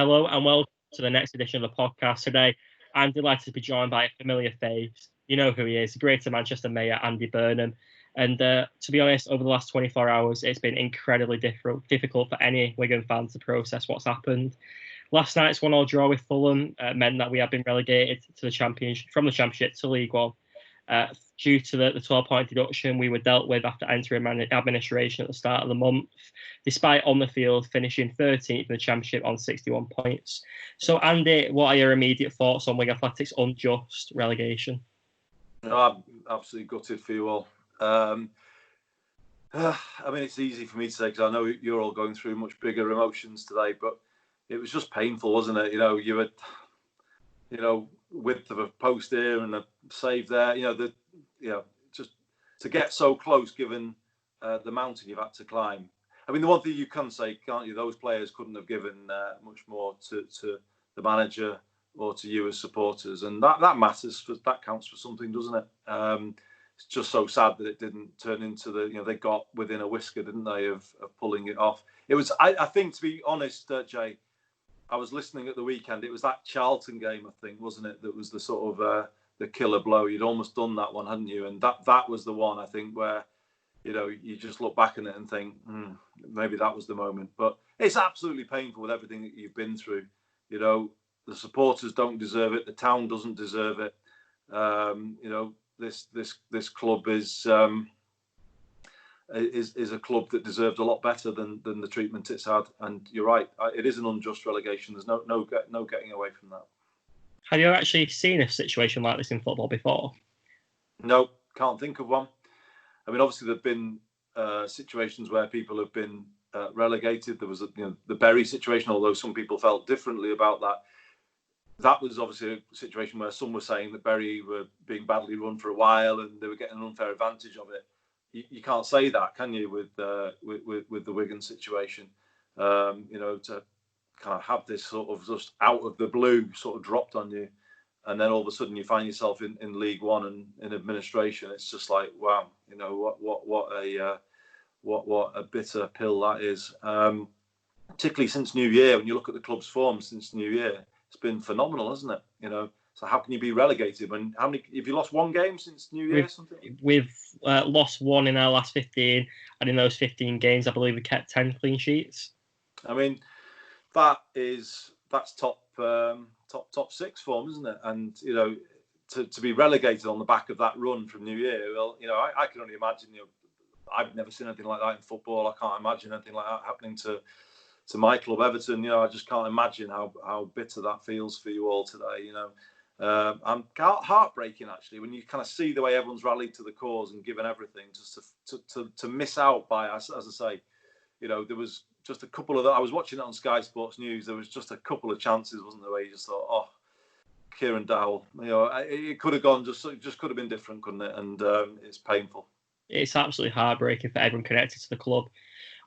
Hello and welcome to the next edition of the podcast. Today, I'm delighted to be joined by a familiar face. You know who he is, Greater Manchester Mayor Andy Burnham. And to be honest, over the last 24 hours, it's been incredibly difficult for any Wigan fan to process what's happened. Last night's 1-1 draw with Fulham meant that we have been relegated to the Championship to League One. Due to the 12-point deduction we were dealt with after entering administration at the start of the month, despite on the field finishing 13th in the Championship on 61 points. So, Andy, what are your immediate thoughts on Wigan Athletic's unjust relegation? I'm absolutely gutted for you all. I mean, it's easy for me to say because I know you're all going through much bigger emotions today, but it was just painful, wasn't it? You had, width of a post here and a save there. Just to get so close, given the mountain you've had to climb. I mean, the one thing you can say, can't you? Those players couldn't have given much more to the manager or to you as supporters, and that matters. That counts for something, doesn't it? It's just so sad that it didn't turn into they got within a whisker, didn't they, of pulling it off. It was, I think, to be honest, Jay, I was listening at the weekend. It was that Charlton game, I think, wasn't it? That was the sort of the killer blow. You'd almost done that one, hadn't you? And that was the one, I think, where you just look back on it and think, maybe that was the moment. But it's absolutely painful with everything that you've been through. The supporters don't deserve it. The town doesn't deserve it. This club is a club that deserved a lot better than the treatment it's had. And you're right, it is an unjust relegation. There's no getting away from that. Have you actually seen a situation like this in football before? No, can't think of one. I mean, obviously there've been situations where people have been relegated. There was the Bury situation, although some people felt differently about that. That was obviously a situation where some were saying that Bury were being badly run for a while and they were getting an unfair advantage of it. You can't say that, can you, with the Wigan situation? To kind of have this sort of just out of the blue sort of dropped on you, and then all of a sudden you find yourself in League One and in administration. It's just like, wow, what a bitter pill that is. Particularly since New Year, when you look at the club's form since New Year, it's been phenomenal, hasn't it? So how can you be relegated when have you lost one game since New Year? We've lost one in our last 15, and in those 15 games, I believe we kept 10 clean sheets. I mean, that's top six form, isn't it? And to be relegated on the back of that run from New Year, well, I can only imagine. I've never seen anything like that in football. I can't imagine anything like that happening to my club, Everton. I just can't imagine how bitter that feels for you all today. I'm heartbreaking actually when you kind of see the way everyone's rallied to the cause and given everything, just to miss out by, as I say, there was just a couple of. I was watching it on Sky Sports News. There was just a couple of chances, wasn't there, where you just thought, oh, Kieran Dowell, it could have gone just could have been different, couldn't it? And it's painful. It's absolutely heartbreaking for everyone connected to the club.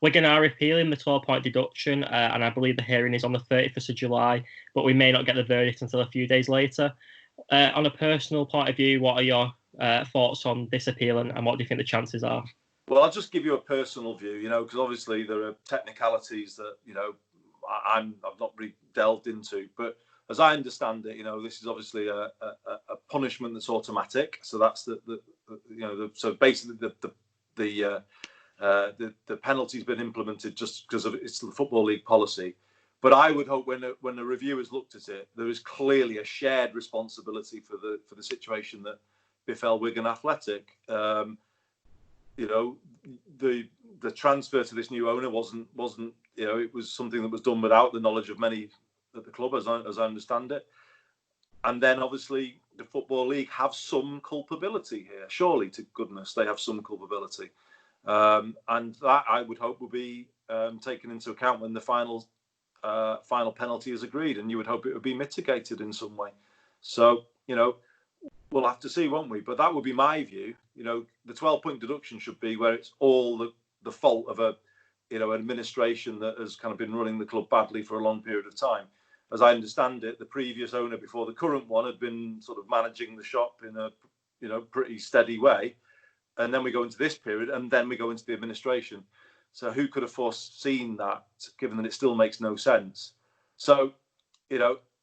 Wigan are appealing the 12-point deduction, and I believe the hearing is on the 31st of July, but we may not get the verdict until a few days later. On a personal point of view, what are your thoughts on this appeal, and what do you think the chances are? Well, I'll just give you a personal view, because obviously there are technicalities that, I've not really delved into, but as I understand it, this is obviously a punishment that's automatic. So that's so basically the penalty's been implemented just because of it's the Football League policy. But I would hope when the reviewers looked at it, there is clearly a shared responsibility for the situation that befell Wigan Athletic. The transfer to this new owner wasn't it was something that was done without the knowledge of many at the club, as I understand it. And then obviously the Football League have some culpability here. Surely, to goodness, they have some culpability. And that I would hope will be taken into account when the final penalty is agreed, and you would hope it would be mitigated in some way. So we'll have to see, won't we? But that would be my view. The 12-point deduction should be where it's all the fault of an administration that has kind of been running the club badly for a long period of time. As I understand it, the previous owner before the current one had been sort of managing the shop in a pretty steady way. And then we go into this period, and then we go into the administration. So who could have foreseen that, given that it still makes no sense? So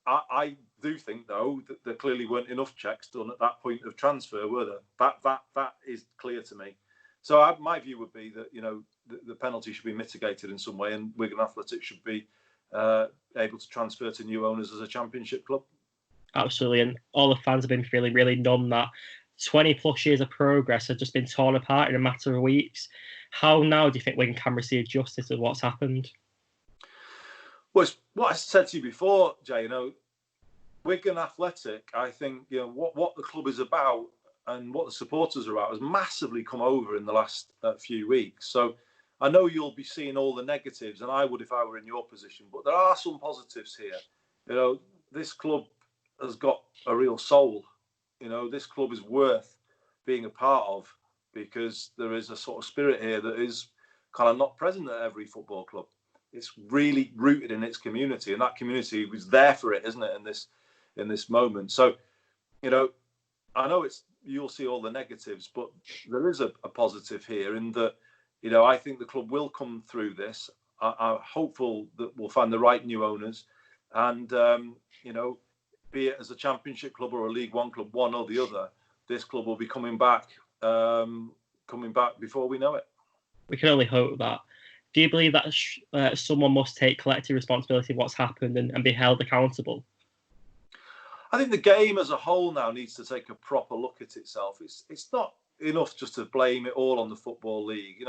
I do think though that there clearly weren't enough checks done at that point of transfer, were there? That is clear to me. So my view would be that the penalty should be mitigated in some way, and Wigan Athletic should be able to transfer to new owners as a Championship club. Absolutely, and all the fans have been feeling really numb that 20 plus years of progress have just been torn apart in a matter of weeks. How now do you think Wigan can receive justice of what's happened? Well, it's what I said to you before, Jay. Wigan Athletic, I think what the club is about and what the supporters are about has massively come over in the last few weeks. So I know you'll be seeing all the negatives, and I would if I were in your position. But there are some positives here. This club has got a real soul. This club is worth being a part of because there is a sort of spirit here that is kind of not present at every football club. It's really rooted in its community, and that community was there for it, isn't it? In this moment. So, I know you'll see all the negatives, but there is a positive here in that, I think the club will come through this. I'm hopeful that we'll find the right new owners, and be it as a Championship club or a League One club, one or the other, this club will be coming back before we know it. We can only hope that. Do you believe that someone must take collective responsibility of what's happened and be held accountable? I think the game as a whole now needs to take a proper look at itself. It's not enough just to blame it all on the Football League.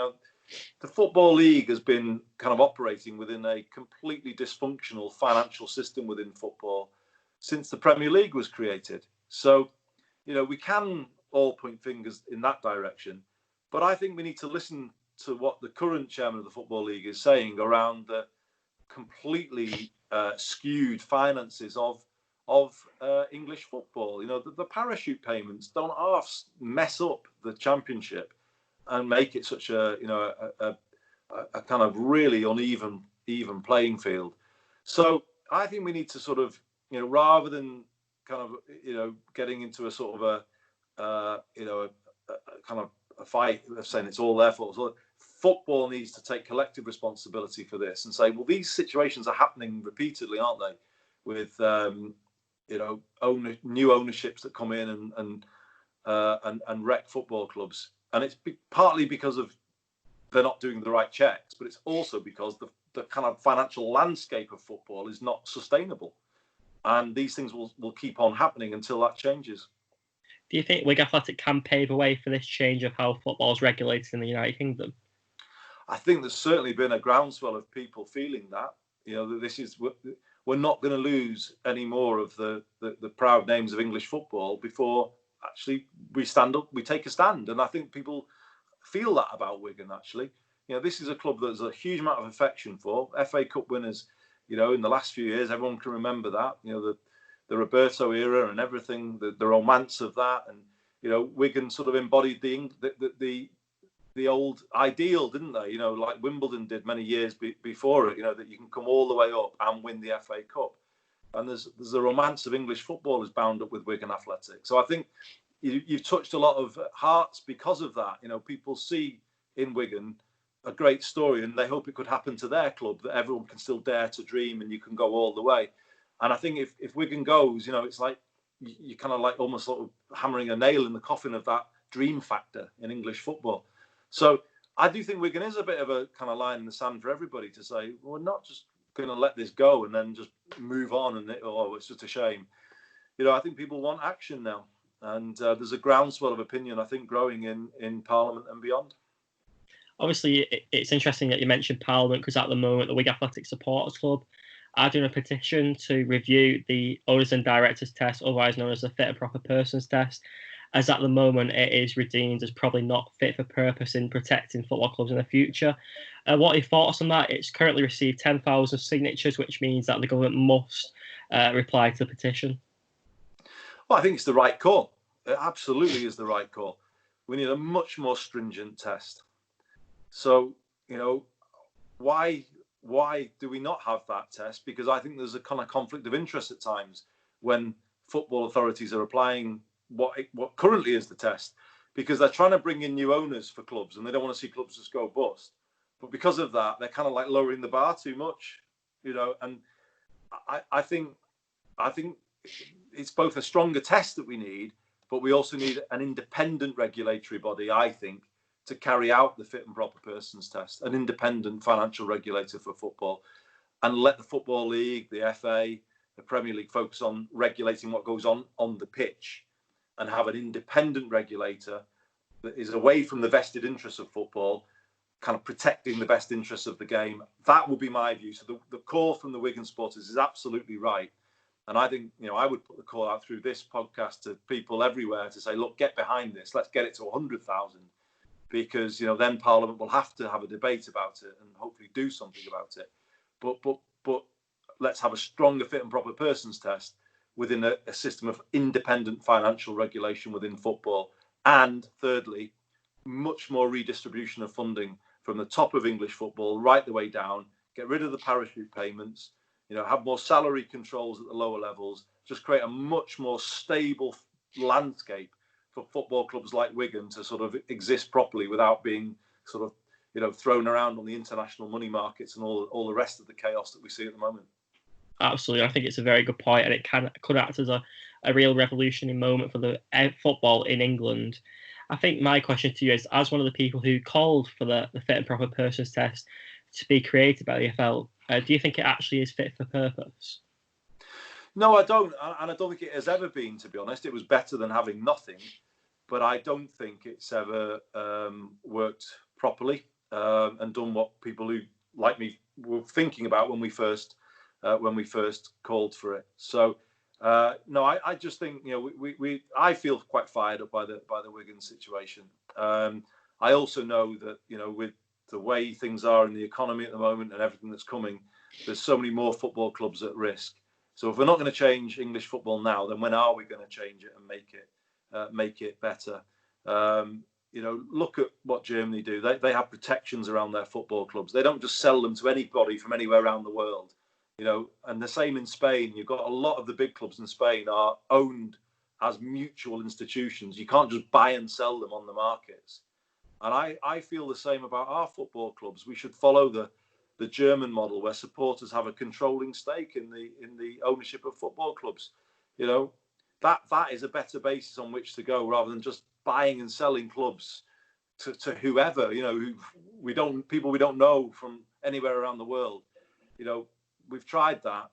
The Football League has been kind of operating within a completely dysfunctional financial system within football since the Premier League was created. So, we can all point fingers in that direction, but I think we need to listen to what the current chairman of the Football League is saying around the completely skewed finances of English football. The parachute payments don't half mess up the Championship and make it such a kind of really uneven playing field. So I think we need to sort of rather than kind of getting into a sort of a kind of a fight of saying it's all their fault. So football needs to take collective responsibility for this and say, well, these situations are happening repeatedly, aren't they? With new ownerships that come in and wreck football clubs, and it's partly because of they're not doing the right checks, but it's also because the kind of financial landscape of football is not sustainable, and these things will keep on happening until that changes. Do you think Wigan Athletic can pave a way for this change of how football is regulated in the United Kingdom? I think there's certainly been a groundswell of people feeling that this is. We're not going to lose any more of the proud names of English football before actually we stand up, we take a stand. And I think people feel that about Wigan, actually. This is a club that there's a huge amount of affection for. FA Cup winners, in the last few years, everyone can remember that. The Roberto era and everything, the romance of that. And, Wigan sort of embodied the old ideal, didn't they? Like Wimbledon did many years before it. That you can come all the way up and win the FA Cup, and there's the romance of English football is bound up with Wigan Athletic. So I think you've touched a lot of hearts because of that. People see in Wigan a great story, and they hope it could happen to their club. That everyone can still dare to dream, and you can go all the way. And I think if Wigan goes, it's like you kind of like almost sort of hammering a nail in the coffin of that dream factor in English football. So I do think Wigan is a bit of a kind of line in the sand for everybody to say, well, we're not just going to let this go and then just move on and it's just a shame. I think people want action now, and there's a groundswell of opinion, I think, growing in Parliament and beyond. Obviously, it's interesting that you mentioned Parliament because at the moment the Wigan Athletic Supporters Club are doing a petition to review the owners and directors test, otherwise known as the fit and proper persons test, as at the moment it is redeemed as probably not fit for purpose in protecting football clubs in the future. What are your thoughts on that? It's currently received 10,000 signatures, which means that the government must reply to the petition. Well, I think it's the right call. It absolutely is the right call. We need a much more stringent test. So, why do we not have that test? Because I think there's a kind of conflict of interest at times when football authorities are applying what currently is the test, because they're trying to bring in new owners for clubs and they don't want to see clubs just go bust. But because of that, they're kind of like lowering the bar too much, and I think I think it's both a stronger test that we need, but we also need an independent regulatory body, I think, to carry out the fit and proper persons test, an independent financial regulator for football, and let the Football League, the FA, the Premier League focus on regulating what goes on the pitch, and have an independent regulator that is away from the vested interests of football, kind of protecting the best interests of the game. That would be my view. So the call from the Wigan supporters is absolutely right. And I think, I would put the call out through this podcast to people everywhere to say, look, get behind this. Let's get it to 100,000, because, then Parliament will have to have a debate about it and hopefully do something about it. But let's have a stronger fit and proper persons test within a system of independent financial regulation within football. And thirdly, much more redistribution of funding from the top of English football right the way down. Get rid of the parachute payments, have more salary controls at the lower levels, just create a much more stable landscape for football clubs like Wigan to sort of exist properly without being sort of, thrown around on the international money markets and all the rest of the chaos that we see at the moment. Absolutely. I think it's a very good point, and it could act as a real revolutionary moment for the football in England. I think my question to you is, as one of the people who called for the fit and proper persons test to be created by the EFL, do you think it actually is fit for purpose? No, I don't. And I don't think it has ever been, to be honest. It was better than having nothing. But I don't think it's ever worked properly and done what people who, like me, were thinking about when we first called for it. So, no, I just think, I feel quite fired up by the Wigan situation. I also know that, with the way things are in the economy at the moment and everything that's coming, there's so many more football clubs at risk. So if we're not going to change English football now, then when are we going to change it and make it better? Look at what Germany do. They have protections around their football clubs. They don't just sell them to anybody from anywhere around the world. And the same in Spain. You've got a lot of the big clubs in Spain are owned as mutual institutions. You can't just buy and sell them on the markets. And I feel the same about our football clubs. We should follow the German model, where supporters have a controlling stake in the ownership of football clubs. That is a better basis on which to go, rather than just buying and selling clubs to whoever, people we don't know from anywhere around the world. We've tried that.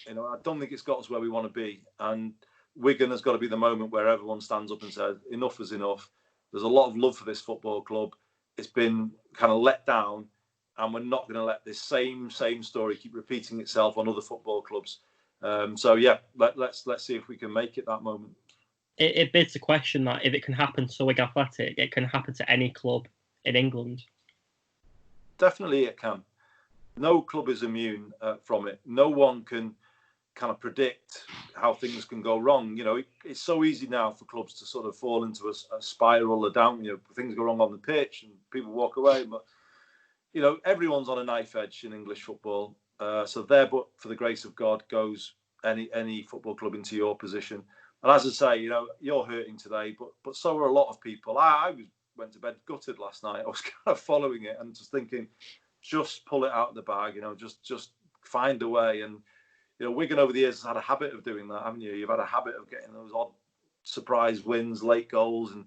I don't think it's got us where we want to be. And Wigan has got to be the moment where everyone stands up and says, enough is enough. There's a lot of love for this football club. It's been kind of let down, and we're not going to let this same story keep repeating itself on other football clubs. So yeah, let's see if we can make it that moment. It begs the question that if it can happen to Wigan Athletic, it can happen to any club in England. Definitely it can. No club is immune from it. No one can kind of predict how things can go wrong. It's so easy now for clubs to sort of fall into a spiral or down. Things go wrong on the pitch and people walk away. But everyone's on a knife edge in English football. So there, but for the grace of God, goes any football club into your position. And as I say, you're hurting today, but so are a lot of people. I went to bed gutted last night. I was kind of following it and just thinking, just pull it out of the bag. Just find a way. And Wigan over the years has had a habit of doing that, haven't you? You've had a habit of getting those odd surprise wins, late goals, and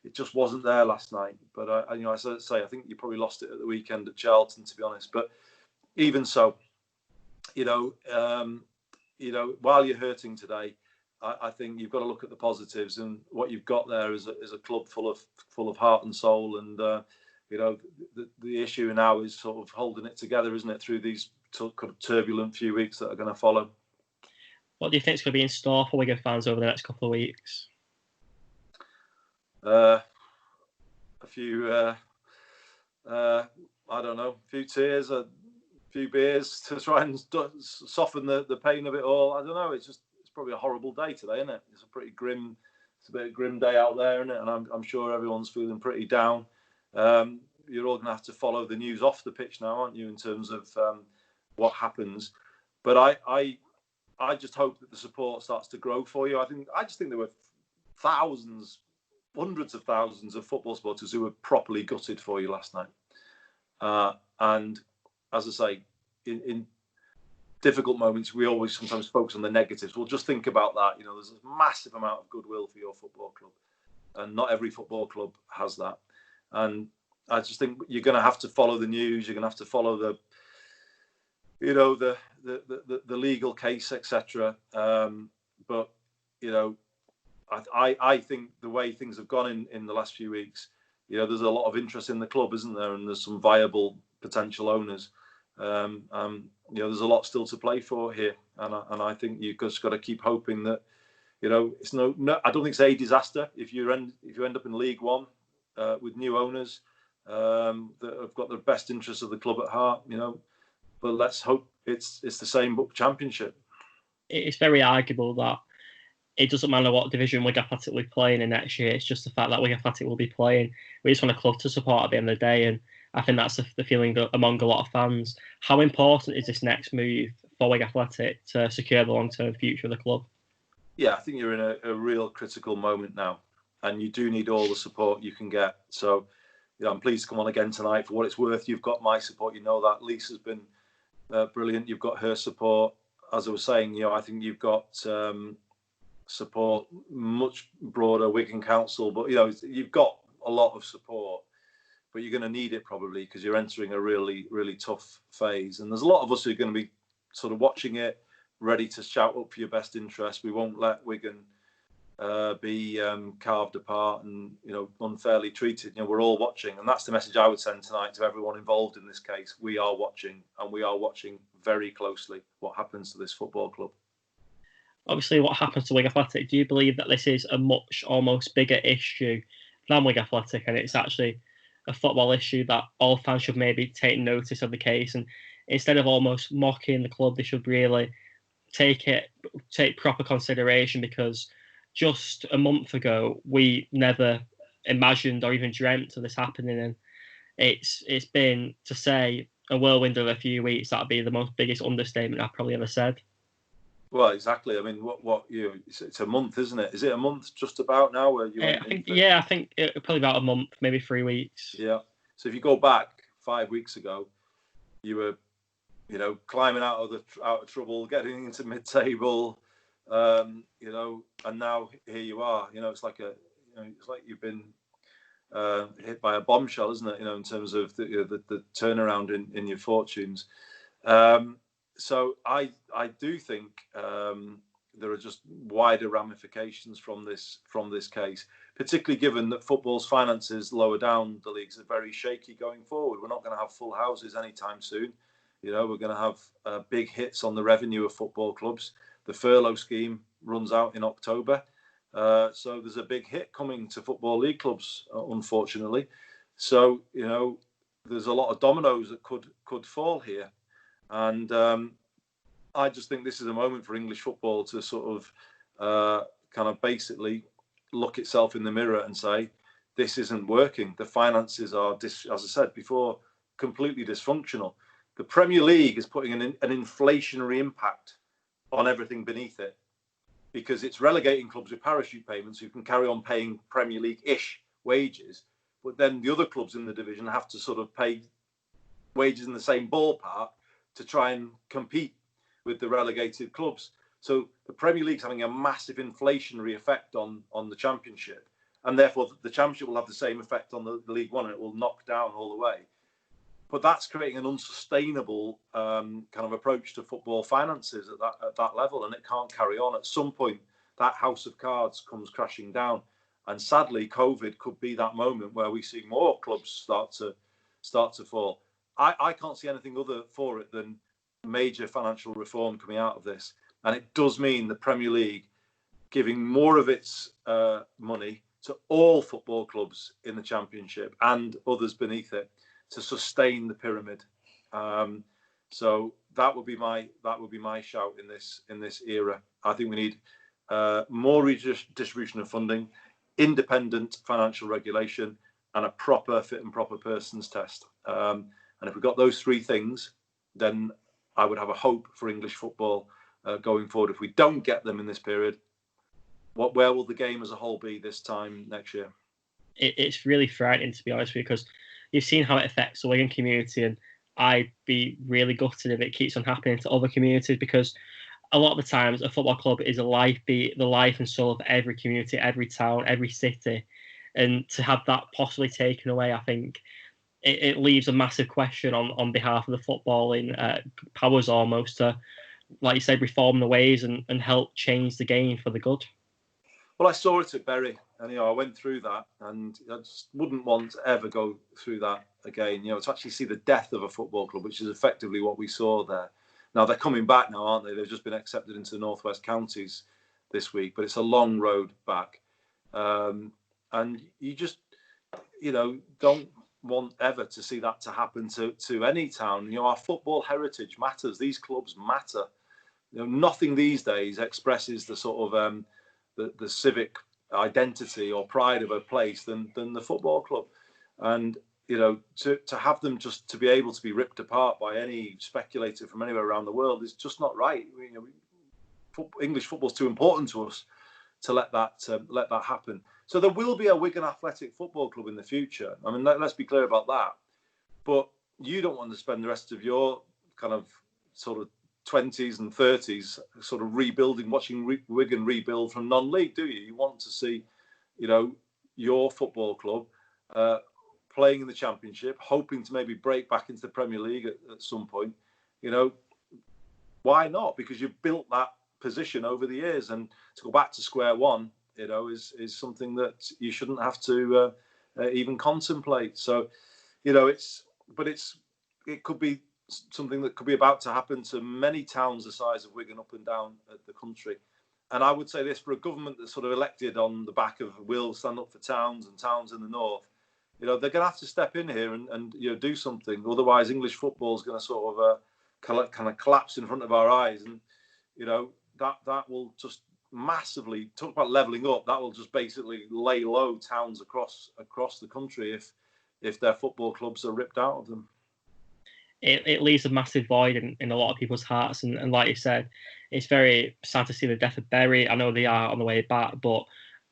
it just wasn't there last night. But as I say, I think you probably lost it at the weekend at Charlton, to be honest. But even so, while you're hurting today, I think you've got to look at the positives, and what you've got there is a club full of heart and soul. And the issue now is sort of holding it together, isn't it, through these kind of turbulent few weeks that are going to follow. What do you think is going to be in store for Wigan fans over the next couple of weeks? A few, I don't know, a few tears, a few beers to try and soften the pain of it all. I don't know. It's probably a horrible day today, isn't it? It's a bit of a grim day out there, isn't it? And I'm sure everyone's feeling pretty down. You're all going to have to follow the news off the pitch now, aren't you, in terms of what happens? But I just hope that the support starts to grow for you. I just think there were thousands, hundreds of thousands of football supporters who were properly gutted for you last night. And as I say, difficult moments, we always sometimes focus on the negatives. Well, just think about that. You know, there's a massive amount of goodwill for your football club, and not every football club has that. And I just think you're going to have to follow the news. You're going to have to follow the, you know, the legal case, etc. But you know, I think the way things have gone in the last few weeks, you know, there's a lot of interest in the club, isn't there? And there's some viable potential owners. You know, there's a lot still to play for here, and I think you've just got to keep hoping that, you know, it's no. I don't think it's a disaster if you end up in League One with new owners that have got the best interests of the club at heart. You know, but let's hope it's the same but Championship. It's very arguable that it doesn't matter what division Wigan Athletic will be playing in next year. It's just the fact that Wigan Athletic will be playing. We just want a club to support at the end of the day, and I think that's the feeling among a lot of fans. How important is this next move for Wigan Athletic to secure the long-term future of the club? Yeah, I think you're in a real critical moment now, and you do need all the support you can get. So, you know, I'm pleased to come on again tonight. For what it's worth, you've got my support. You know that. Lisa's been brilliant. You've got her support. As I was saying, you know, I think you've got support much broader Wigan Council, but you know, you've got a lot of support. But you're going to need it probably because you're entering a really, really tough phase. And there's a lot of us who are going to be sort of watching it, ready to shout up for your best interest. We won't let Wigan be carved apart and, you know, unfairly treated. You know, we're all watching. And that's the message I would send tonight to everyone involved in this case. We are watching, and we are watching very closely what happens to this football club. Obviously, what happens to Wigan Athletic, do you believe that this is a much, almost bigger issue than Wigan Athletic, and it's actually a football issue that all fans should maybe take notice of the case, and instead of almost mocking the club, they should really take proper consideration, because just a month ago we never imagined or even dreamt of this happening, and it's been, to say, a whirlwind of a few weeks. That'd be the most biggest understatement I've probably ever said. Well, exactly. I mean, it's a month, isn't it? Is it a month just about now? Where you? I think probably about a month, maybe 3 weeks. Yeah. So if you go back 5 weeks ago, you were, you know, climbing out of trouble, getting into mid-table, you know, and now here you are. You know, it's like you've been hit by a bombshell, isn't it? You know, in terms of the turnaround in your fortunes. So I do think there are just wider ramifications from this case, particularly given that football's finances lower down the leagues are very shaky going forward. We're not going to have full houses anytime soon. You know, we're going to have big hits on the revenue of football clubs. The furlough scheme runs out in October. So there's a big hit coming to football league clubs, unfortunately. So, you know, there's a lot of dominoes that could fall here. And I just think this is a moment for English football to sort of kind of basically look itself in the mirror and say, this isn't working. The finances are, as I said before, completely dysfunctional. The Premier League is putting an inflationary impact on everything beneath it, because it's relegating clubs with parachute payments who can carry on paying Premier League-ish wages, but then the other clubs in the division have to sort of pay wages in the same ballpark to try and compete with the relegated clubs. So the Premier League's having a massive inflationary effect on the Championship, and therefore the Championship will have the same effect on the League One, and it will knock down all the way. But that's creating an unsustainable kind of approach to football finances at that level, and it can't carry on. At some point, that house of cards comes crashing down, and sadly, COVID could be that moment where we see more clubs start to fall. I can't see anything other for it than major financial reform coming out of this, and it does mean the Premier League giving more of its money to all football clubs in the Championship and others beneath it to sustain the pyramid. So that would be my shout in this era. I think we need more redistribution of funding, independent financial regulation, and a proper fit and proper persons test. And if we've got those three things, then I would have a hope for English football going forward. If we don't get them in this period, where will the game as a whole be this time next year? It's really frightening, to be honest with you, because you've seen how it affects the Wigan community, and I'd be really gutted if it keeps on happening to other communities, because a lot of the times a football club is the life and soul of every community, every town, every city. And to have that possibly taken away, I think it leaves a massive question on behalf of the footballing powers, almost to, like you said, reform the ways and help change the game for the good. Well, I saw it at Bury, and I went through that, and I just wouldn't want to ever go through that again. To actually see the death of a football club, which is effectively what we saw there. Now they're coming back now, aren't they? They've just been accepted into the Northwest Counties this week, but it's a long road back, and you just, don't want ever to see that to happen to any town. Our football heritage matters. These clubs matter. Nothing these days expresses the sort of the civic identity or pride of a place than the football club. And to have them just to be able to be ripped apart by any speculator from anywhere around the world is just not right. English football's too important to us to let that happen. So there will be a Wigan Athletic Football Club in the future. I mean, let's be clear about that. But you don't want to spend the rest of your kind of sort of 20s and 30s sort of rebuilding, watching Wigan rebuild from non-league, do you? You want to see, your football club playing in the Championship, hoping to maybe break back into the Premier League at some point. Why not? Because you've built that position over the years, and to go back to square one, is something that you shouldn't have to even contemplate. So, it could be something that could be about to happen to many towns the size of Wigan up and down the country. And I would say this, for a government that's sort of elected on the back of we'll stand up for towns and towns in the north, they're going to have to step in here and do something. Otherwise, English football is going to sort of kind of collapse in front of our eyes. And, that will just massively, talk about levelling up, that will just basically lay low towns across the country if their football clubs are ripped out of them. It leaves a massive void in a lot of people's hearts. And like you said, it's very sad to see the death of Bury. I know they are on the way back, but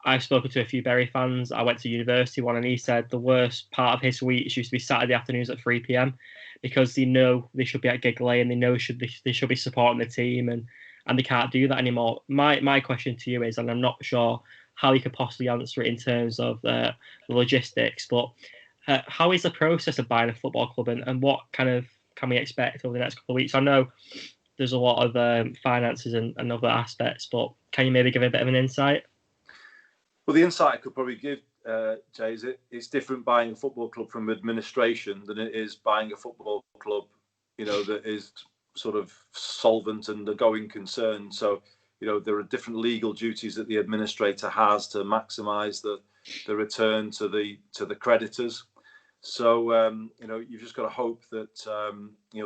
I've spoken to a few Bury fans. I went to university one, and he said the worst part of his weeks used to be Saturday afternoons at 3 p.m. because they know they should be at Gig Lane and they know they should be supporting the team, and they can't do that anymore. My question to you is, and I'm not sure how you could possibly answer it in terms of the logistics, but how is the process of buying a football club, and what kind of can we expect over the next couple of weeks? I know there's a lot of finances and other aspects, but can you maybe give a bit of an insight? Well, the insight I could probably give, Jay, is it's different buying a football club from administration than it is buying a football club, that is sort of solvent and a going concern. So, there are different legal duties that the administrator has to maximise the return to the creditors. So, you've just got to hope that,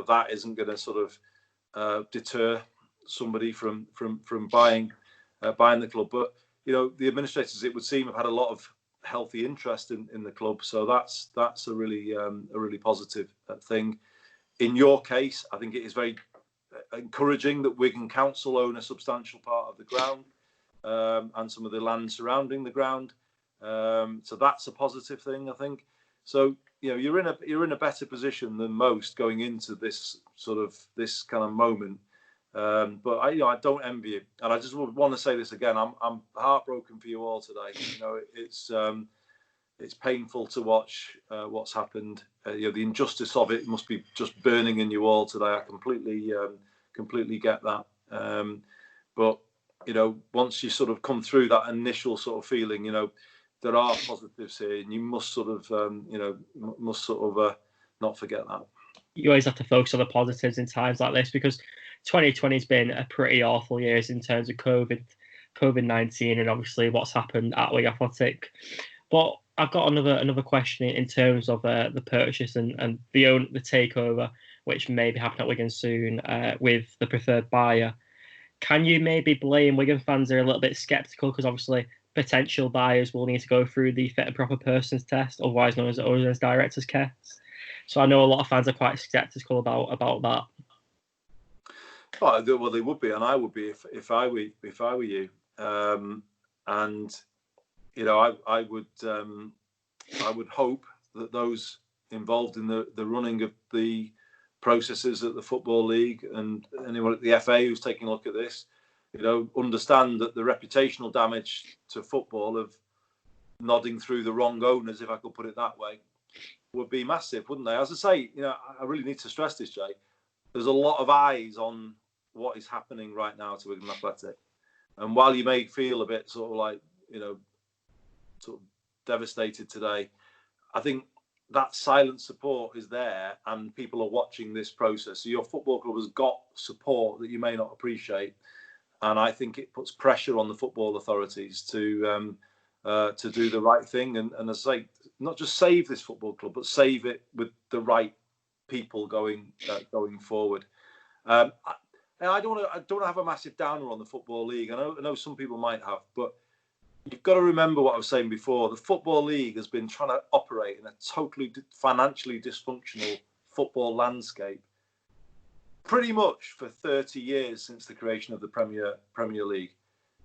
that isn't going to sort of deter somebody from buying the club. But, the administrators, it would seem, have had a lot of healthy interest in the club. So that's a really positive thing. In your case, I think it is very encouraging that Wigan Council own a substantial part of the ground and some of the land surrounding the ground. So that's a positive thing, I think. So you're in a better position than most going into this kind of moment. But I don't envy you, and I just would want to say this again. I'm heartbroken for you all today. It's painful to watch what's happened. The injustice of it must be just burning in you all today. I completely get that. But once you sort of come through that initial sort of feeling, there are positives here, and you must sort of not forget that. You always have to focus on the positives in times like this, because 2020 has been a pretty awful year in terms of COVID-19 and obviously what's happened at Wigan Athletic. But I've got another question in terms of the purchase and the takeover, which may be happening at Wigan soon with the preferred buyer. Can you maybe blame Wigan fans are a little bit sceptical, because obviously potential buyers will need to go through the fit and proper persons test, otherwise known as owners directors test. So I know a lot of fans are quite sceptical about that. Well, they would be, and I would be if I were you. And I would hope that those involved in the running of the processes at the Football League, and anyone at the FA who's taking a look at this, understand that the reputational damage to football of nodding through the wrong owners, if I could put it that way, would be massive, wouldn't they? As I say, I really need to stress this, Jay. There's a lot of eyes on what is happening right now to Wigan Athletic. And while you may feel a bit sort of devastated today, I think that silent support is there and people are watching this process. So your football club has got support that you may not appreciate. And I think it puts pressure on the football authorities to do the right thing. And as I say, not just save this football club, but save it with the right people going forward. I don't want to have a massive downer on the Football League. I know some people might have, but you've got to remember what I was saying before. The Football League has been trying to operate in a totally financially dysfunctional football landscape pretty much for 30 years since the creation of the Premier League.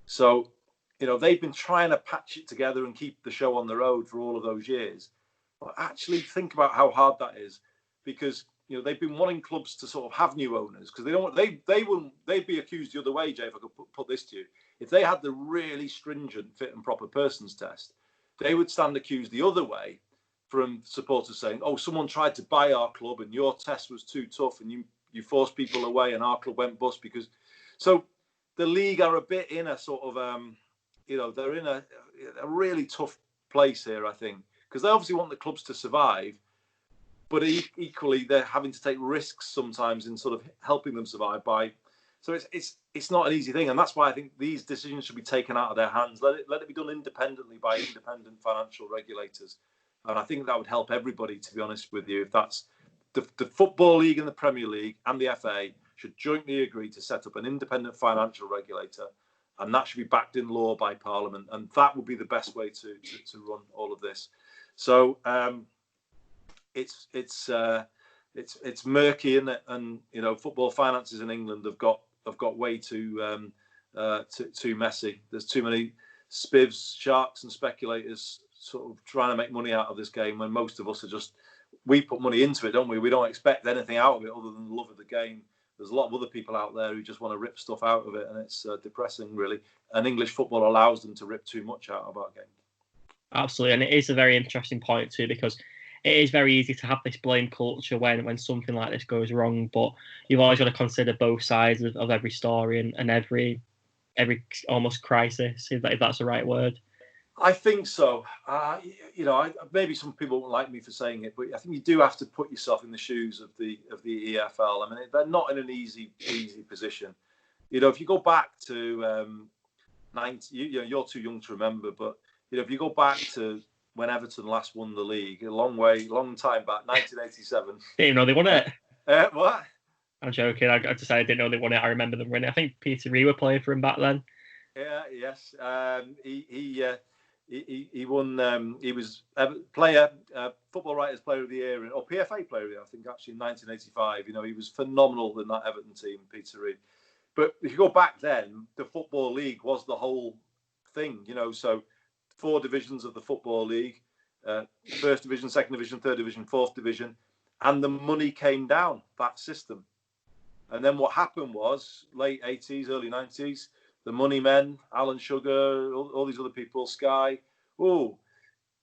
So, they've been trying to patch it together and keep the show on the road for all of those years. But actually think about how hard that is, because they've been wanting clubs to sort of have new owners, because they'd be accused the other way, Jay, if I could put this to you. If they had the really stringent fit and proper persons test, they would stand accused the other way from supporters saying, oh, someone tried to buy our club and your test was too tough and you forced people away and our club went bust because. So the league are a bit in a sort of, they're in a really tough place here, I think, because they obviously want the clubs to survive, but equally they're having to take risks sometimes in sort of helping them survive by. So it's not an easy thing, and that's why I think these decisions should be taken out of their hands. Let it be done independently by independent financial regulators, and I think that would help everybody. To be honest with you, if that's the Football League and the Premier League and the FA should jointly agree to set up an independent financial regulator, and that should be backed in law by Parliament, and that would be the best way to run all of this. So it's murky, isn't it? And football finances in England have got way too messy. There's too many spivs, sharks, and speculators sort of trying to make money out of this game, when most of us are we put money into it, don't we? We don't expect anything out of it other than the love of the game. There's a lot of other people out there who just want to rip stuff out of it, and it's depressing, really. And English football allows them to rip too much out of our game. Absolutely, and it is a very interesting point too, because it is very easy to have this blame culture when something like this goes wrong, but you've always got to consider both sides of every story and every almost crisis, if that's the right word. I think so. Maybe some people won't like me for saying it, but I think you do have to put yourself in the shoes of the EFL. I mean, they're not in an easy position. If you go back to 90, you're too young to remember, but if you go back to when Everton last won the league, a long time back, 1987. Didn't know they won it. What? I'm joking. I just said I didn't know they won it. I remember them winning. I think Peter Ree were playing for him back then. Yeah. Yes. He won. He was Football Writers Player of the Year, or PFA Player of the Year, I think, actually in 1985. He was phenomenal in that Everton team, Peter Reid. But if you go back then, the Football League was the whole thing. So 4 divisions of the Football League: First Division, Second Division, Third Division, Fourth Division, and the money came down that system. And then what happened was late 80s, early 90s. The money men, Alan Sugar, all these other people, Sky.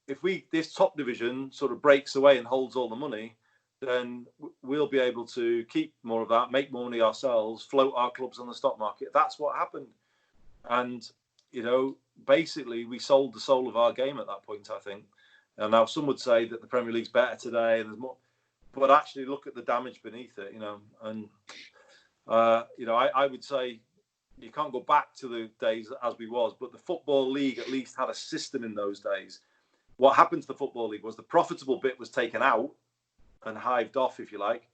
If this top division sort of breaks away and holds all the money, then we'll be able to keep more of that, make more money ourselves, float our clubs on the stock market. That's what happened. And, basically we sold the soul of our game at that point, I think. And now some would say that the Premier League's better today and there's more, but actually look at the damage beneath it, and, I would say, you can't go back to the days as we was, but the Football League at least had a system in those days. What happened to the Football League was the profitable bit was taken out and hived off, if you like,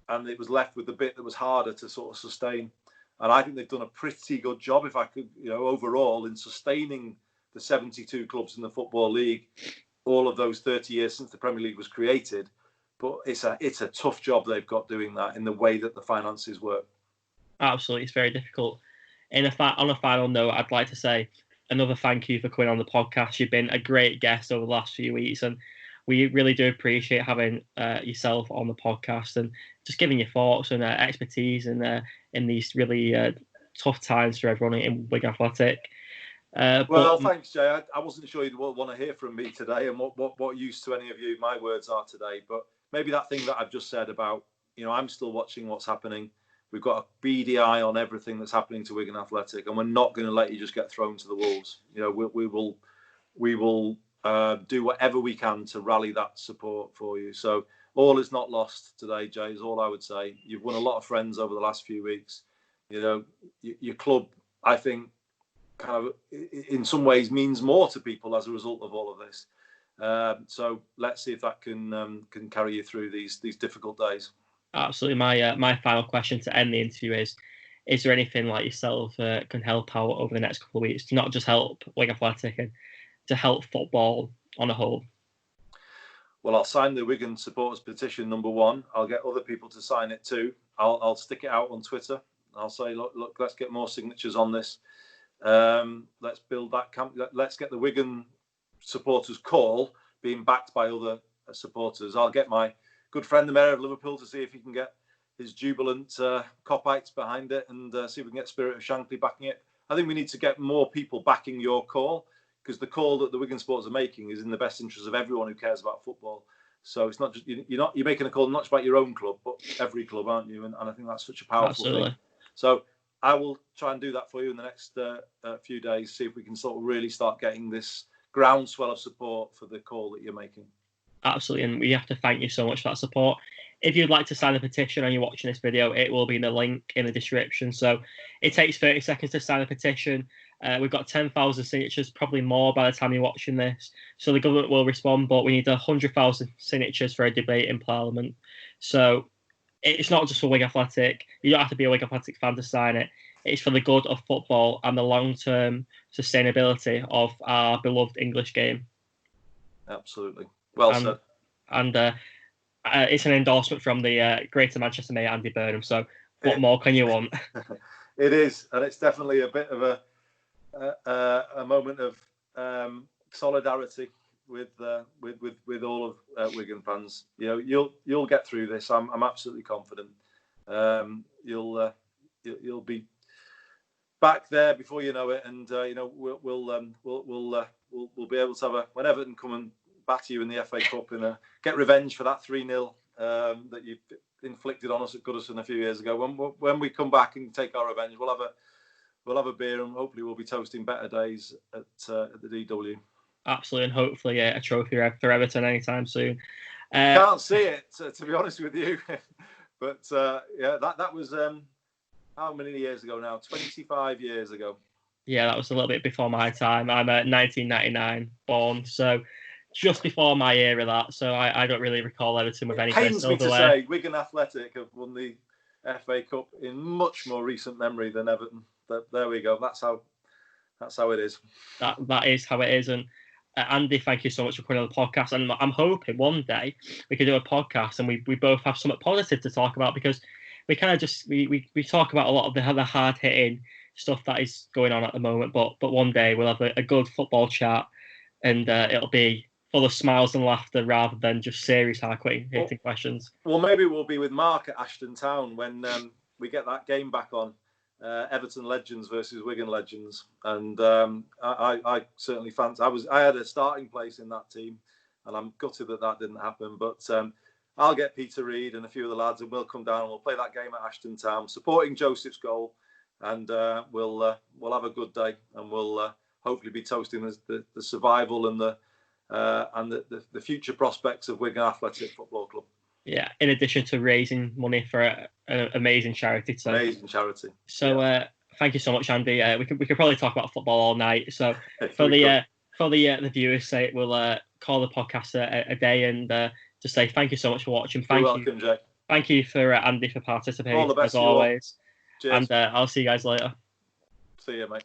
and it was left with the bit that was harder to sort of sustain. And I think they've done a pretty good job, if I could, overall, in sustaining the 72 clubs in the Football League, all of those 30 years since the Premier League was created. But it's a tough job they've got doing that in the way that the finances work. Absolutely, it's very difficult. On a final note, I'd like to say another thank you for coming on the podcast. You've been a great guest over the last few weeks, and we really do appreciate having yourself on the podcast and just giving your thoughts and expertise in these really tough times for everyone in Wigan Athletic. Well, thanks, Jay. I wasn't sure you'd want to hear from me today and what use to any of you my words are today, but maybe that thing that I've just said about, I'm still watching what's happening. We've got a beady eye on everything that's happening to Wigan Athletic, and we're not going to let you just get thrown to the wolves. We will do whatever we can to rally that support for you. So all is not lost today, Jay, is all I would say. You've won a lot of friends over the last few weeks. Your club, I think, kind of in some ways means more to people as a result of all of this. So let's see if that can carry you through these difficult days. Absolutely. My final question to end the interview is there anything like yourself can help out over the next couple of weeks to not just help Wigan Athletic and to help football on a whole? Well, I'll sign the Wigan Supporters Petition #1. I'll get other people to sign it too. I'll stick it out on Twitter. I'll say, look, let's get more signatures on this. Let's build that camp. Let's get the Wigan supporters call being backed by other supporters. I'll get my good friend, the Mayor of Liverpool, to see if he can get his jubilant Copites behind it and see if we can get Spirit of Shankly backing it. I think we need to get more people backing your call, because the call that the Wigan supporters are making is in the best interest of everyone who cares about football. So it's not just you're making a call not just about your own club, but every club, aren't you? And I think that's such a powerful thing. So I will try and do that for you in the next few days. See if we can sort of really start getting this groundswell of support for the call that you're making. Absolutely, and we have to thank you so much for that support. If you'd like to sign the petition and you're watching this video, it will be in the link in the description. So it takes 30 seconds to sign the petition. We've got 10,000 signatures, probably more by the time you're watching this. So the government will respond, but we need 100,000 signatures for a debate in Parliament. So it's not just for Wigan Athletic. You don't have to be a Wigan Athletic fan to sign it. It's for the good of football and the long-term sustainability of our beloved English game. Absolutely. Well said. And it's an endorsement from the Greater Manchester Mayor, Andy Burnham. So what more can you want? It is, and it's definitely a bit of a moment of solidarity with all of Wigan fans. You'll get through this. I'm absolutely confident. You'll be back there before you know it, and we'll be able to have when Everton come and batter you in the FA Cup and get revenge for that 3-0 that you inflicted on us at Goodison a few years ago. When we come back and take our revenge, we'll have a beer and hopefully we'll be toasting better days at the DW. Absolutely, and hopefully a trophy for Everton anytime soon. Can't see it, to be honest with you. But that was how many years ago now? 25 years ago. Yeah, that was a little bit before my time. I'm 1999 born, so just before my era, that. So I don't really recall Everton with any pains me to say Wigan Athletic have won the FA Cup in much more recent memory than Everton. But there we go. That's how it is. That is how it is. And Andy, thank you so much for coming on the podcast. And I'm hoping one day we could do a podcast and we both have something positive to talk about, because we kind of just we talk about a lot of the hard hitting stuff that is going on at the moment. But one day we'll have a good football chat, and it'll be full of smiles and laughter rather than just serious hard-hitting questions. Well, maybe we'll be with Mark at Ashton Town when we get that game back on, Everton Legends versus Wigan Legends. And I certainly fancy. I had a starting place in that team, and I'm gutted that didn't happen. But I'll get Peter Reid and a few of the lads, and we'll come down and we'll play that game at Ashton Town, supporting Joseph's goal, and we'll have a good day, and we'll hopefully be toasting the survival and the future prospects of Wigan Athletic Football Club. Yeah, in addition to raising money for an amazing charity. Amazing charity. So thank you so much, Andy. We could probably talk about football all night. So for the viewers' sake, we'll call the podcast a day and just say thank you so much for watching. You're welcome, Jay. Thank you for Andy for participating. All the best as always. Cheers. And I'll see you guys later. See you, mate.